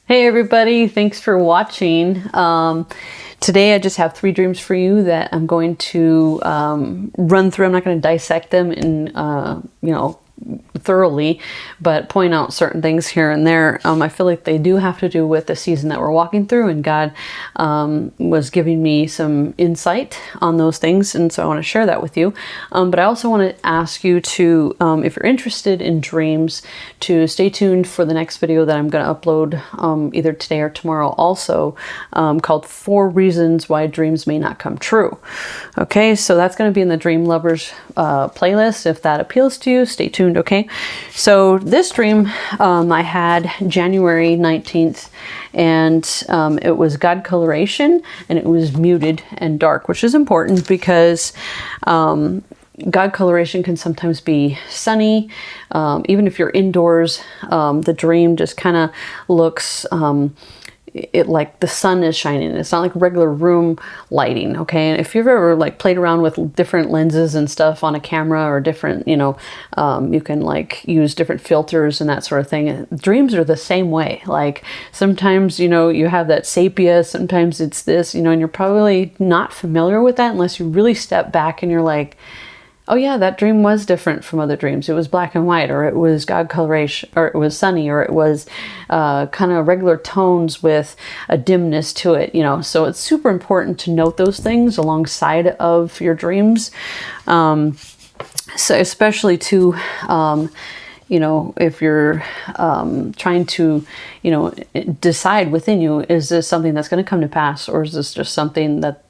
Hey everybody, thanks for watching. Today I just have 3 dreams for you that I'm going to run through. I'm not going to dissect them in, thoroughly, but point out certain things here and there. I feel like they do have to do with the season that we're walking through, and God was giving me some insight on those things, and so I want to share that with you. But I also want to ask you to, if you're interested in dreams, to stay tuned for the next video that I'm going to upload either today or tomorrow also, called 4 Reasons Why Dreams May Not Come True. Okay, so that's going to be in the Dream Lovers playlist. If that appeals to you, stay tuned. Okay, so this dream I had January 19th, and it was God coloration, and it was muted and dark, which is important because God coloration can sometimes be sunny. Even if you're indoors, the dream just kind of looks like the sun is shining. It's not like regular room lighting, okay? And if you've ever like played around with different lenses and stuff on a camera, or different, you can like use different filters and that sort of thing. Dreams are the same way. Like sometimes, you have that sepia, sometimes it's this, and you're probably not familiar with that unless you really step back and you're like, oh yeah, that dream was different from other dreams. It was black and white, or it was God coloration, or it was sunny, or it was kind of regular tones with a dimness to it, So it's super important to note those things alongside of your dreams. So especially to, if you're trying to, decide within you, is this something that's going to come to pass, or is this just something that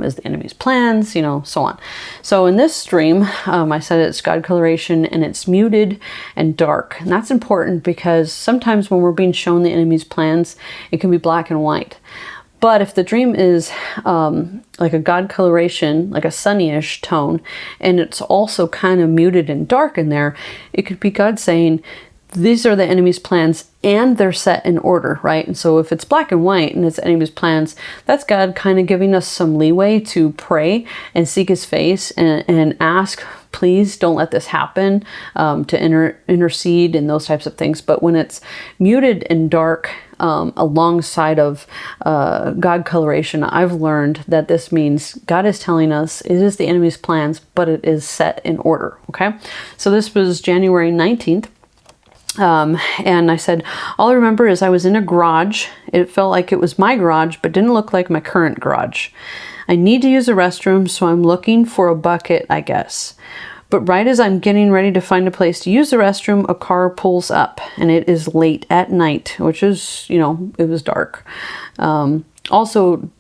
is the enemy's plans, so on. So in this dream, I said it's God coloration, and it's muted and dark. And that's important because sometimes when we're being shown the enemy's plans, it can be black and white. But if the dream is like a God coloration, like a sunnyish tone, and it's also kind of muted and dark in there, it could be God saying, these are the enemy's plans, and they're set in order, right? And so if it's black and white and it's enemy's plans, that's God kind of giving us some leeway to pray and seek his face and ask, please don't let this happen, to intercede and those types of things. But when it's muted and dark alongside of God coloration, I've learned that this means God is telling us it is the enemy's plans, but it is set in order, okay? So this was January 19th. And I said, all I remember is I was in a garage. It felt like it was my garage, but didn't look like my current garage. I need to use a restroom, so I'm looking for a bucket, I guess. But right as I'm getting ready to find a place to use the restroom, a car pulls up, and it is late at night, which is, it was dark. Also,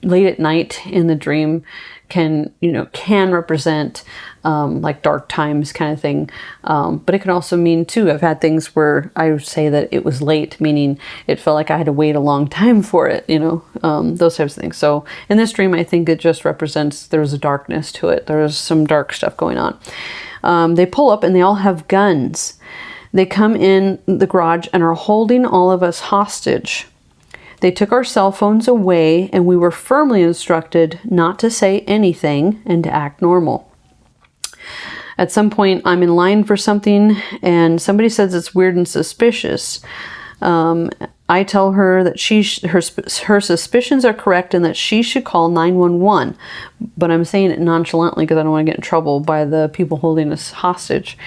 late at night in the dream can represent like dark times kind of thing. But it can also mean too, I've had things where I would say that it was late, meaning it felt like I had to wait a long time for it, those types of things. So in this dream, I think it just represents there's a darkness to it. There's some dark stuff going on. They pull up and they all have guns. They come in the garage and are holding all of us hostage. They took our cell phones away, and we were firmly instructed not to say anything and to act normal. At some point, I'm in line for something, and somebody says it's weird and suspicious. I tell her that her suspicions are correct and that she should call 911, but I'm saying it nonchalantly because I don't want to get in trouble by the people holding us hostage.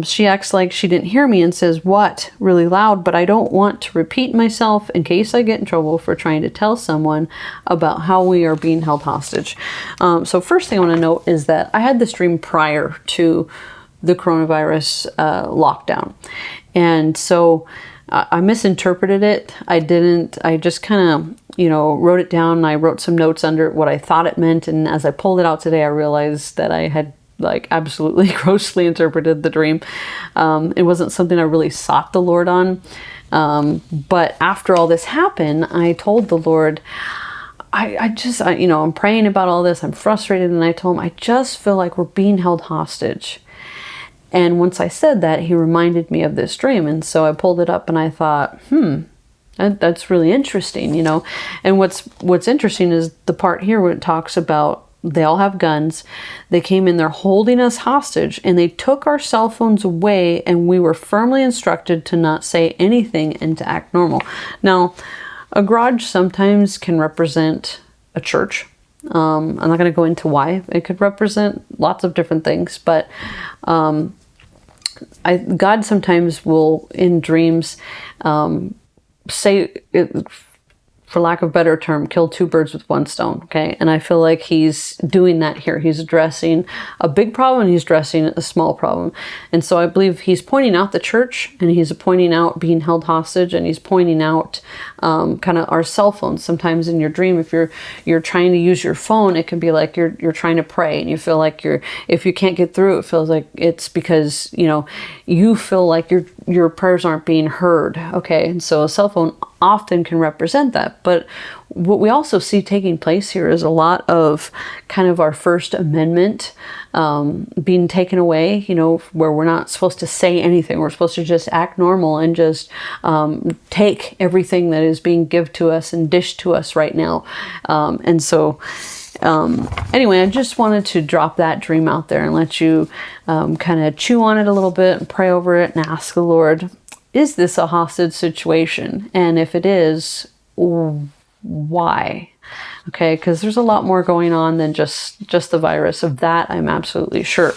She acts like she didn't hear me and says, "What?" really loud, but I don't want to repeat myself in case I get in trouble for trying to tell someone about how we are being held hostage. So first thing I want to note is that I had this dream prior to the coronavirus lockdown. And so I misinterpreted it. I just kind of, wrote it down. I wrote some notes under what I thought it meant. And as I pulled it out today, I realized that I had like absolutely grossly interpreted the dream. It wasn't something I really sought the Lord on. But after all this happened, I told the Lord, I'm praying about all this. I'm frustrated. And I told him, I just feel like we're being held hostage. And once I said that, he reminded me of this dream. And so I pulled it up and I thought, that's really interesting, And what's interesting is the part here where it talks about they all have guns. They came in there holding us hostage, and they took our cell phones away, and we were firmly instructed to not say anything and to act normal. Now, a garage sometimes can represent a church. I'm not going to go into why. It could represent lots of different things, but God sometimes will, in dreams, say, for lack of a better term, kill two birds with one stone, okay? And I feel like he's doing that here. He's addressing a big problem and he's addressing a small problem. And so I believe he's pointing out the church, and he's pointing out being held hostage, and he's pointing out kind of our cell phones. Sometimes in your dream, if you're trying to use your phone, it can be like you're trying to pray, and you feel like if you can't get through, it feels like it's because, you feel like your prayers aren't being heard, okay? And so a cell phone often can represent that. But what we also see taking place here is a lot of kind of our First Amendment being taken away, where we're not supposed to say anything. We're supposed to just act normal and just take everything that is being given to us and dished to us right now. And so anyway, I just wanted to drop that dream out there and let you kind of chew on it a little bit and pray over it and ask the Lord, is this a hostage situation? And if it is, why? Okay, because there's a lot more going on than just the virus. Of that, I'm absolutely sure.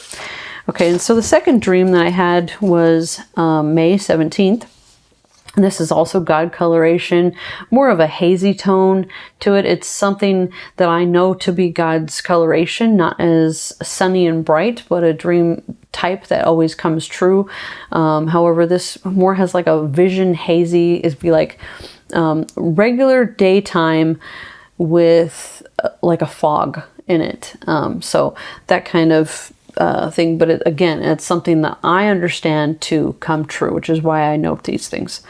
Okay, and so the second dream that I had was May 17th. And this is also God coloration, more of a hazy tone to it. It's something that I know to be God's coloration, not as sunny and bright, but a dream type that always comes true. However, this more has like a vision hazy, is be like regular daytime with like a fog in it. So that kind of thing, but it's something that I understand to come true, which is why I note these things.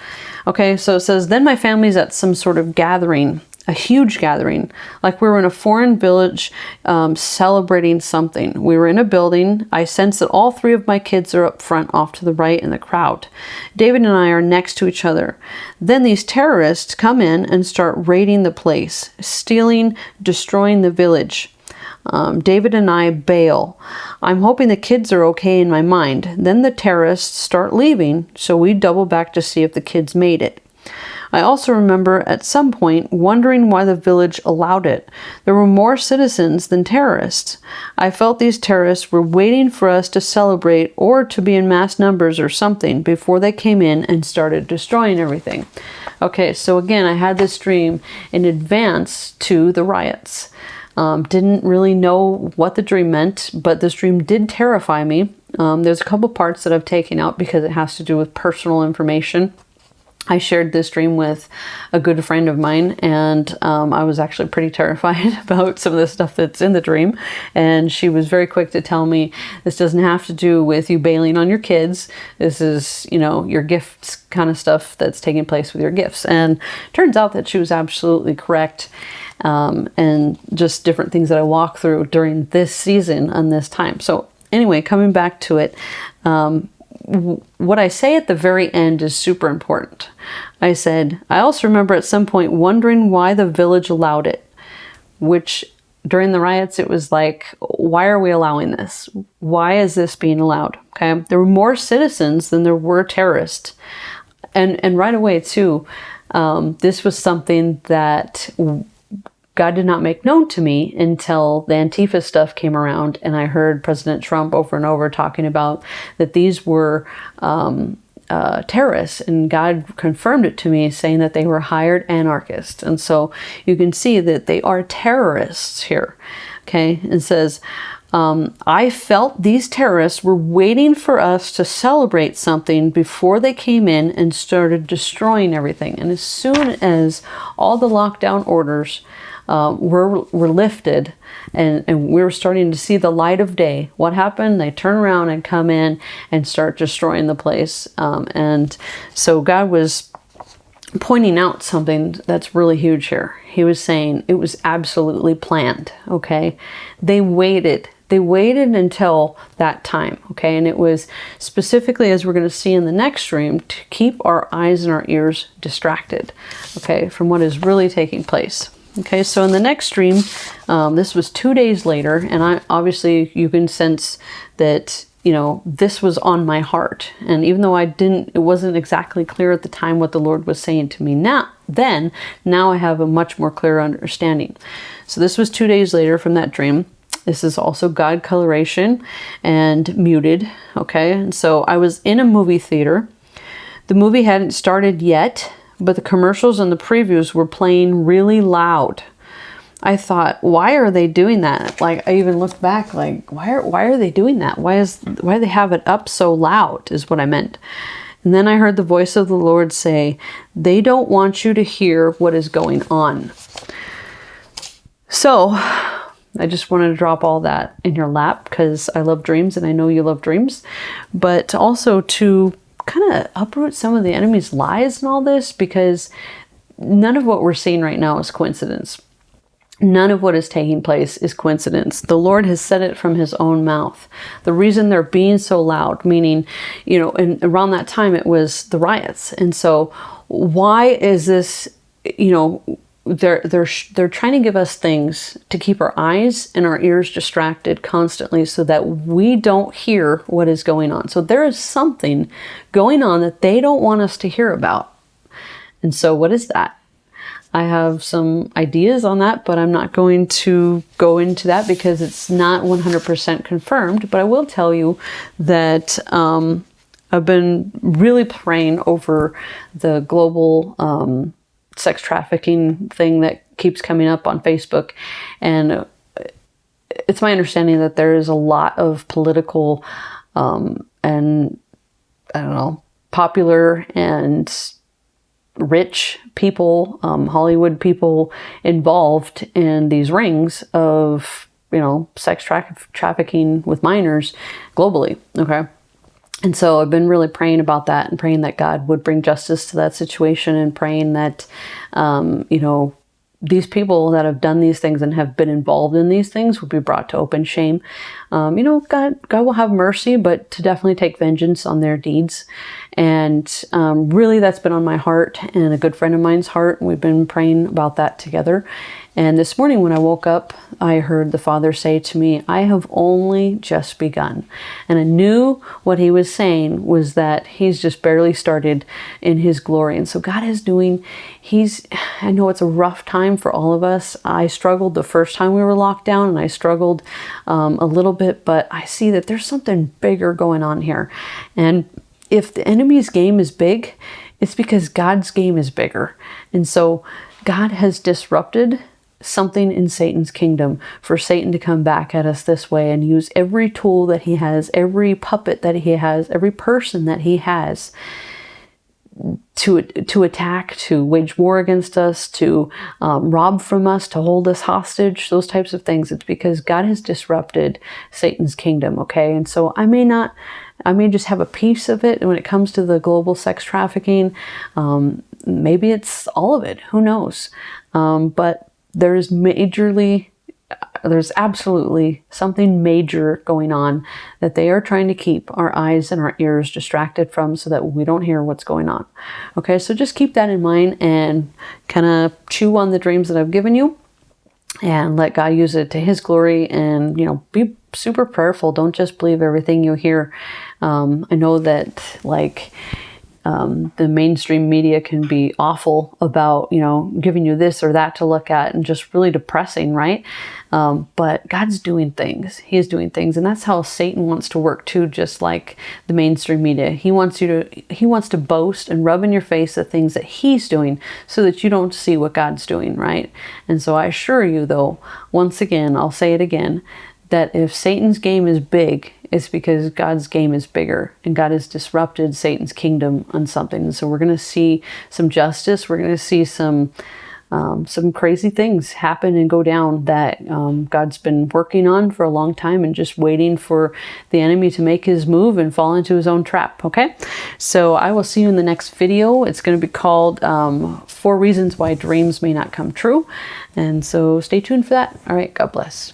Okay, so it says, then my family's at some sort of gathering, a huge gathering, like we were in a foreign village celebrating something. We were in a building. I sense that all three of my kids are up front, off to the right in the crowd. David and I are next to each other. Then these terrorists come in and start raiding the place, stealing, destroying the village. David and I bail. I'm hoping the kids are okay in my mind. Then the terrorists start leaving, so we double back to see if the kids made it. I also remember at some point wondering why the village allowed it. There were more citizens than terrorists. I felt these terrorists were waiting for us to celebrate or to be in mass numbers or something before they came in and started destroying everything. Okay, so again, I had this dream in advance to the riots. Didn't really know what the dream meant, but this dream did terrify me. There's a couple parts that I've taken out because it has to do with personal information. I shared this dream with a good friend of mine, and I was actually pretty terrified about some of the stuff that's in the dream. And she was very quick to tell me, this doesn't have to do with you bailing on your kids. This is, your gifts kind of stuff that's taking place with your gifts. And turns out that she was absolutely correct. And just different things that I walk through during this season and this time. So anyway, coming back to it, what I say at the very end is super important. I said, I also remember at some point wondering why the village allowed it, which during the riots, it was like, why are we allowing this? Why is this being allowed? Okay. There were more citizens than there were terrorists. And right away too, this was something that God did not make known to me until the Antifa stuff came around, and I heard President Trump over and over talking about that these were terrorists, and God confirmed it to me, saying that they were hired anarchists. And so you can see that they are terrorists here. Okay, it says, I felt these terrorists were waiting for us to celebrate something before they came in and started destroying everything. And as soon as all the lockdown orders were lifted and we were starting to see the light of day, what happened? They turn around and come in and start destroying the place. And so God was pointing out something that's really huge here. He was saying it was absolutely planned, okay? They waited until that time, okay? And it was specifically, as we're going to see in the next dream, to keep our eyes and our ears distracted, okay, from what is really taking place. Okay, so in the next dream, this was 2 days later, and obviously you can sense that, you know, this was on my heart. And even though it wasn't exactly clear at the time what the Lord was saying to me now I have a much more clear understanding. So this was 2 days later from that dream. This is also God coloration and muted. Okay, and so I was in a movie theater. The movie hadn't started yet, but the commercials and the previews were playing really loud. I thought, why are they doing that? Like, I even looked back, like, why are they doing that? Why do they have it up so loud, is what I meant. And then I heard the voice of the Lord say, they don't want you to hear what is going on. So I just wanted to drop all that in your lap because I love dreams and I know you love dreams, but also to kind of uproot some of the enemy's lies and all this, because none of what we're seeing right now is coincidence. None of what is taking place is coincidence. The Lord has said it from his own mouth. The reason they're being so loud, meaning, you know, and around that time it was the riots. And so why is this, you know, they're trying to give us things to keep our eyes and our ears distracted constantly so that we don't hear what is going on. So there is something going on that they don't want us to hear about. And so what is that? I have some ideas on that, but I'm not going to go into that because it's not 100% confirmed. But I will tell you that I've been really praying over the global sex trafficking thing that keeps coming up on Facebook. And it's my understanding that there is a lot of political and, I don't know, popular and rich people, Hollywood people involved in these rings of, you know, sex trafficking with minors globally. Okay. And so I've been really praying about that and praying that God would bring justice to that situation and praying that, you know, these people that have done these things and have been involved in these things would be brought to open shame. You know, God will have mercy, but to definitely take vengeance on their deeds. And really that's been on my heart and a good friend of mine's heart. And we've been praying about that together. And this morning when I woke up, I heard the Father say to me, I have only just begun. And I knew what he was saying was that he's just barely started in his glory. And so God is doing, I know it's a rough time for all of us. I struggled the first time we were locked down, and I struggled a little bit, but I see that there's something bigger going on here. And if the enemy's game is big, it's because God's game is bigger. And so God has disrupted something in Satan's kingdom for Satan to come back at us this way and use every tool that he has, every puppet that he has, every person that he has to attack, to wage war against us, to rob from us, to hold us hostage, those types of things. It's because God has disrupted Satan's kingdom, okay? And so I may just have a piece of it when it comes to the global sex trafficking. Maybe it's all of it, who knows? But there's absolutely something major going on that they are trying to keep our eyes and our ears distracted from so that we don't hear what's going on. Okay, so just keep that in mind and kind of chew on the dreams that I've given you and let God use it to his glory, and, you know, be super prayerful. Don't just believe everything you hear. I know that, like, the mainstream media can be awful about, you know, giving you this or that to look at and just really depressing, right? But God's doing things. He is doing things. And that's how Satan wants to work too, just like the mainstream media. He wants to boast and rub in your face the things that he's doing so that you don't see what God's doing, right? And so I assure you, though, once again, I'll say it again, that if Satan's game is big, it's because God's game is bigger, and God has disrupted Satan's kingdom on something. And so we're going to see some justice. We're going to see some crazy things happen and go down that God's been working on for a long time and just waiting for the enemy to make his move and fall into his own trap. Okay, so I will see you in the next video. It's going to be called 4 Reasons Why Dreams May Not Come True. And so stay tuned for that. All right, God bless.